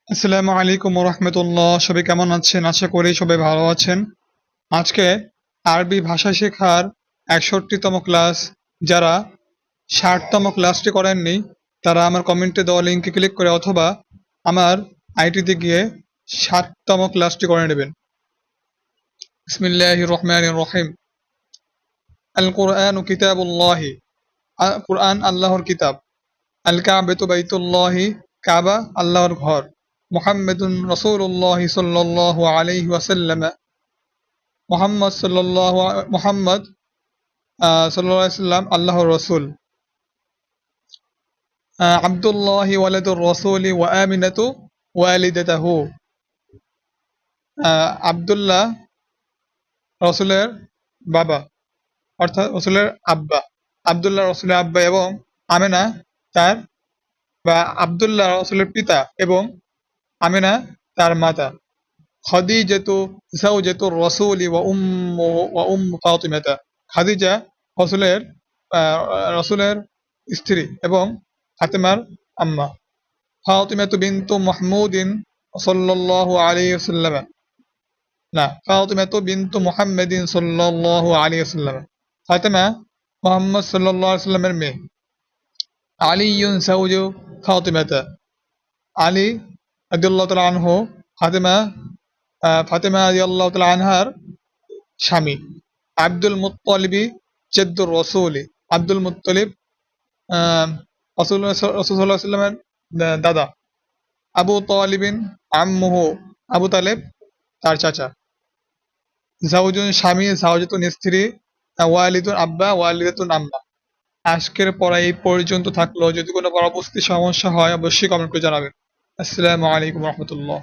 আসসালামু আলাইকুম রহমতুল্লাহ। সবাই কেমন আছেন? আশা করি সবাই ভালো আছেন। আজকে আরবি ভাষা শেখার ৬১তম ক্লাস। যারা ৬০তম ক্লাসটি করেননি তারা আমার কমেন্টে দেওয়া লিঙ্কে ক্লিক করে অথবা আমার আইটিতে গিয়ে ৭তম ক্লাসটি করে নেবেন। বিসমিল্লাহির রহমানির রহিম। আল কুরআনু কিতাবুল্লাহি। কুরআন আল্লাহর কিতাব। আল কাবাতু বাইতুল্লাহি, কাবা আল্লাহর ঘর। মুহাম্মাদুন রাসূলুল্লাহি সাল্লাল্লাহু আলাইহি ওয়াসাল্লাম, মুহাম্মদ সাল্লাল্লাহু আলাইহি সাল্লাম আল্লাহর রাসূল। আব্দুল্লাহি ওয়ালাদুর রাসূলি ওয়া আমিনাতু ওয়ালিদাতুহু। আব্দুল্লাহ রাসূলের বাবা, অর্থাৎ রাসূলের আব্বা। আব্দুল্লাহ রাসূলের আব্বা এবং আমিনা তার বা আব্দুল্লাহ রাসূলের পিতা এবং আমিনা তার মাতা। খাদিজাতু যাওজাতুর রাসূলি ওয়া উম্মু ফাতিমাতা। খাদিজা রাসূলের রাসূলের স্ত্রী এবং ফাতেমার আম্মা। ফাতিমাতু বিনতু মাহমুদিন সাল্লাল্লাহু আলাইহি ওয়াসাল্লাম। না, ফাতিমাতু বিনতু মুহাম্মাদিন সাল্লাল্লাহু আলাইহি ওয়াসাল্লাম। ফাতেমা মুহাম্মদ সাল্লাল্লাহু আলাইহি ওয়াসাল্লামের মেয়ে। আলিয়ুন যাওজু ফাতিমাতা। আলী রাদিয়াল্লাহু তাআলা আনহু ফাতেমা রাদিয়াল্লাহু তাআলা আনহার স্বামী। আব্দুল মুত্তালিবি জেদ্দুর রসুলি। আব্দুল মুত্তালিব রাসূলুল্লাহ সাল্লাল্লাহু আলাইহি ওয়াসাল্লামের দাদা। আবু তালিবিন আম্মুহু। আবু তালেব তার চাচা। যাওজুন স্বামী, যাওজাতুন স্ত্রী, ওয়ালিদুন আব্বা, ওয়ালিদাতুন আম্মা। আজকের পড়া এই পর্যন্ত থাকলো। যদি কোনো পড়া বুঝতে সমস্যা হয় অবশ্যই কমেন্ট করে জানাবেন। আসসালামু আলাইকুম রহমতুল্লাহ।